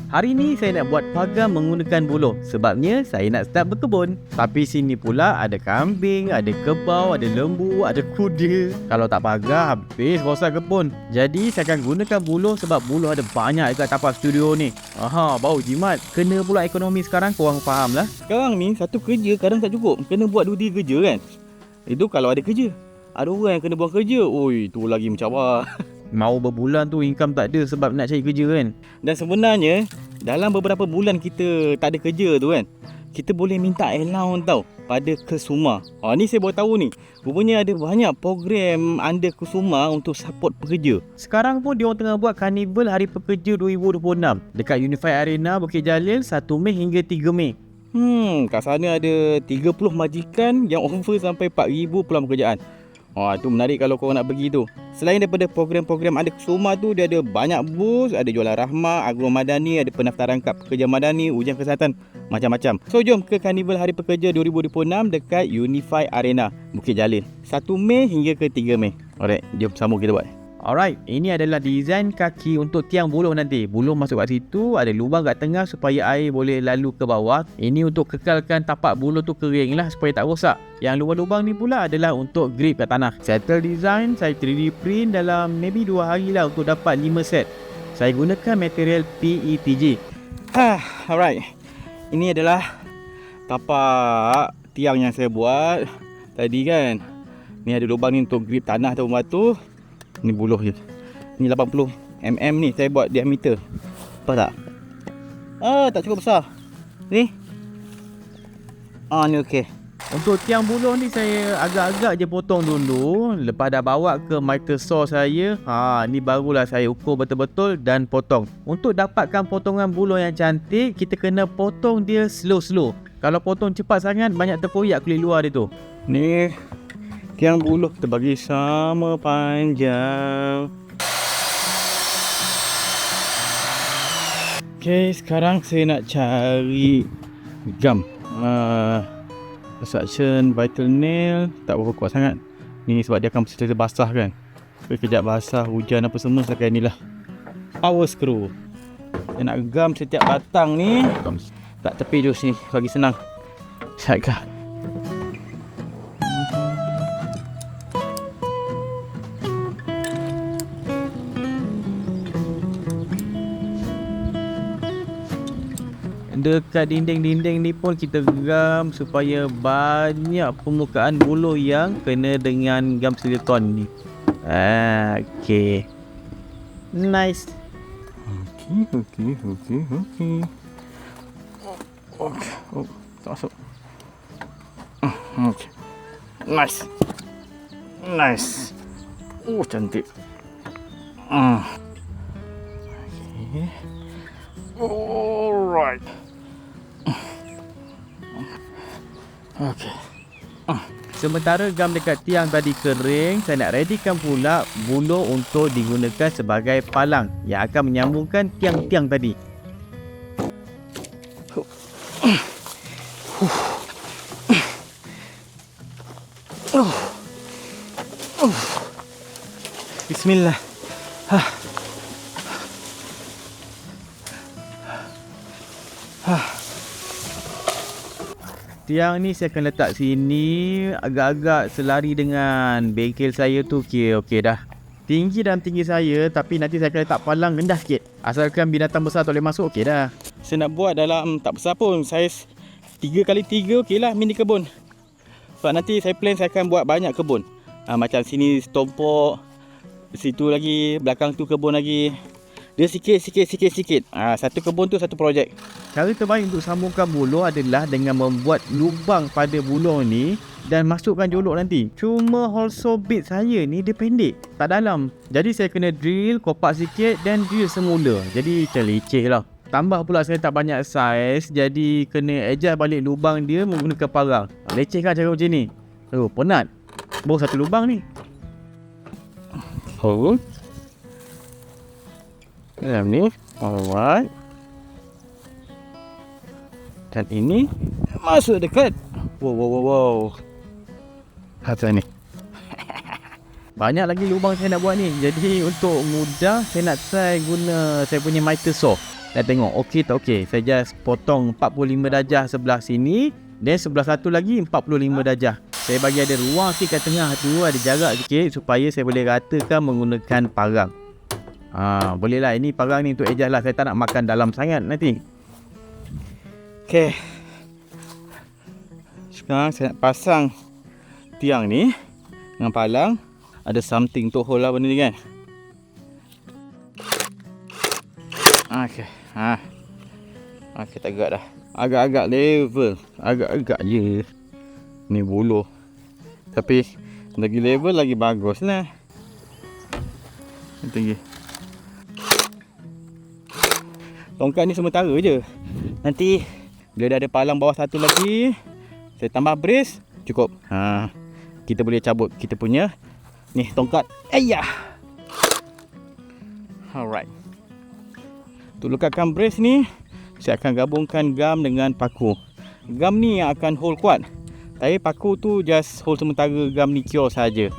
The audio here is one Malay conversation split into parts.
Hari ni saya nak buat pagar menggunakan buluh. Sebabnya saya nak start berkebun. Tapi sini pula ada kambing, ada kebau, ada lembu, ada kuda. Kalau tak pagar, habis rosak kebun. Jadi saya akan gunakan buluh sebab buluh ada banyak dekat tapak studio ni. Aha, bau jimat. Kena pula ekonomi sekarang, korang faham lah. Sekarang ni satu kerja kadang tak cukup. Kena buat 2-3 kerja kan. Itu kalau ada kerja. Ada orang yang kena buang kerja. Oi, tu lagi mencabar. Mau berbulan tu income tak ada sebab nak cari kerja kan. Dan sebenarnya dalam beberapa bulan kita tak ada kerja tu kan, kita boleh minta allowance tau pada Kusuma. Ni saya baru tahu ni. Rupanya ada banyak program under Kusuma untuk support pekerja. Sekarang pun diorang tengah buat Karnival Hari Pekerja 2026 dekat Unified Arena Bukit Jalil 1 Mei hingga 3 Mei. Kat sana ada 30 majikan yang offer sampai 4,000 peluang pekerjaan. Itu menarik kalau korang nak pergi tu. Selain daripada program-program ada Kusuma tu, dia ada banyak booth, ada jualan rahmah, agro madani, ada pendaftaran kad pekerja madani, ujian kesihatan, macam-macam. So jom ke Karnival Hari Pekerja 2026 dekat Unified Arena Bukit Jalil 1 Mei hingga ke 3 Mei. Alright, jom sambung kita buat. Alright, ini adalah desain kaki untuk tiang buluh nanti. Buluh masuk kat situ, ada lubang kat tengah supaya air boleh lalu ke bawah. Ini untuk kekalkan tapak buluh tu kering lah supaya tak rosak. Yang lubang-lubang ni pula adalah untuk grip kat tanah. Settle design, saya 3D print dalam maybe 2 hari lah untuk dapat 5 set. Saya gunakan material PETG. Alright, ini adalah tapak tiang yang saya buat tadi kan. Ni ada lubang ni untuk grip tanah atau batu. Ni buluh je. Ni 80 mm ni saya buat diameter. Apa tak? Tak cukup besar. Ni. Ni okey. Untuk tiang buluh ni saya agak-agak je potong dulu. Lepas dah bawa ke miter saw saya, ni barulah saya ukur betul-betul dan potong. Untuk dapatkan potongan buluh yang cantik, kita kena potong dia slow-slow. Kalau potong cepat sangat, banyak terkoyak kulit luar dia tu. Ni tiang buluh kita bagi sama panjang. Okay, sekarang saya nak cari gam. Suction vital nail tak berapa kuat sangat. Ni sebab dia akan sentiasa basah kan. Kejap basah, hujan apa semua, saya pakai ni lah. Power screw. Saya nak gam setiap batang ni. Tak tepi je sini, bagi senang. Syaikat. Dekat dinding-dinding ni pun kita gam supaya banyak permukaan buluh yang kena dengan gam silikon ni. Okay. Nice. Okay. Tak masuk. Okay. Nice. Cantik. Okay. Alright. Okay. Sementara gam dekat tiang tadi kering, saya nak readykan pula buluh untuk digunakan sebagai palang yang akan menyambungkan tiang-tiang tadi. Bismillah. Tiang ni saya akan letak sini, agak-agak selari dengan bengkel saya tu. Okey dah. Tinggi dalam tinggi saya, tapi nanti saya akan letak palang rendah sikit. Asalkan binatang besar tak boleh masuk, okey dah. Saya nak buat dalam tak besar pun, saiz 3x3 okey lah, mini kebun. Sebab nanti saya plan saya akan buat banyak kebun. Macam sini tompok, situ lagi, belakang tu kebun lagi. Dia sikit. Satu kebun tu satu projek. Cara terbaik untuk sambungkan buluh adalah dengan membuat lubang pada buluh ni dan masukkan jolok nanti. Cuma hole saw bit saya ni dia pendek, tak dalam. Jadi saya kena drill kopak sikit dan drill semula. Jadi macam leceh lah. Tambah pula saya tak banyak saiz, jadi kena adjust balik lubang dia menggunakan parang. Leceh kan cara macam ni? Penat. Baru satu lubang ni. Dalam ni. Alright. Dan ini masuk dekat. Wow. Hati ni. Banyak lagi lubang saya nak buat ni. Jadi untuk mudah, saya nak try guna saya punya miter saw. Dan tengok okey tak okey. Saya just potong 45 darjah sebelah sini, dan sebelah satu lagi 45 darjah. Saya bagi ada ruang sikit kat tengah tu, ada jarak sikit supaya saya boleh ratakan menggunakan parang. Boleh lah, ini parang ni untuk adjust lah. Saya tak nak makan dalam sangat nanti. Okey. Sekarang saya nak pasang tiang ni dengan palang. Ada something untuk hold lah benda ni kan. Okey. Okey, tak gerak dah. Agak-agak level. Agak-agak je. Ni buluh. Tapi lagi level lagi bagus lah. Tinggi. Tongkat ni sementara je. Nanti bila dah ada palang bawah satu lagi, saya tambah brace, cukup. Kita boleh cabut kita punya ni tongkat. Ayah. Alright. Untuk lekatkan brace ni, saya akan gabungkan gam dengan paku. Gam ni yang akan hold kuat. Tapi paku tu just hold sementara, gam ni cure saja.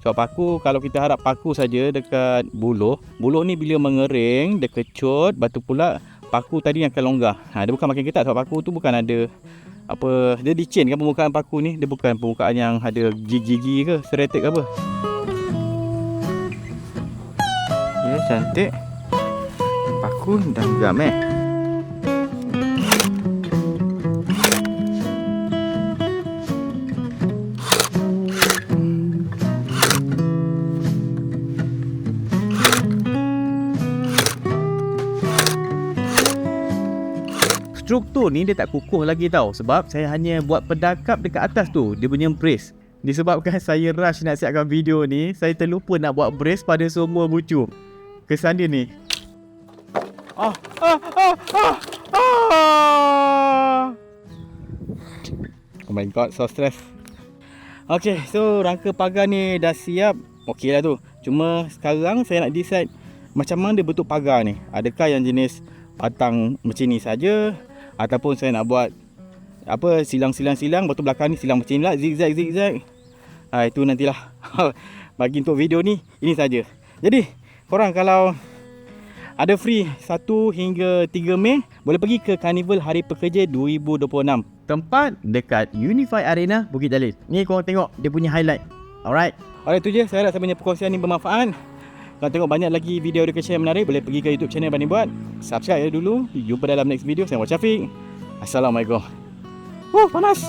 Sebab paku, kalau kita harap paku saja dekat buluh ni bila mengering, dia kecut, batu pula paku tadi yang akan longgar. Dia bukan makin ketat sebab paku tu bukan ada apa, dia licin kan permukaan paku ni. Dia bukan permukaan yang ada gigi-gigi ke, serretek ke apa. Ya, cantik. Paku dan gam struktur ni dia tak kukuh lagi tau. Sebab saya hanya buat pedakap dekat atas tu, dia punya brace. Disebabkan saya rush nak siapkan video ni, saya terlupa nak buat brace pada semua bucu. Kesan dia ni. Oh my god, so stress. Okay, so rangka pagar ni dah siap. Okey lah tu. Cuma sekarang saya nak decide macam mana dia bentuk pagar ni. Adakah yang jenis patang macam ni saja, ataupun saya nak buat apa, silang-silang-silang, batu belakang ni silang macam ni lah, zigzag-zigzag. Itu nantilah. Bagi untuk video ni, ini saja. Jadi, korang kalau ada free 1 hingga 3 Mei, boleh pergi ke Karnival Hari Pekerja 2026. Tempat dekat Unify Arena, Bukit Jalil. Ni korang tengok dia punya highlight. Alright, itu je. Saya harap saya punya perkongsian ni bermanfaat. Kalau tengok banyak lagi video education yang menarik, boleh pergi ke YouTube channel Bani Buat. Subscribe dulu. Jumpa dalam next video. Saya Muhammad Syafiq. Assalamualaikum. Panas.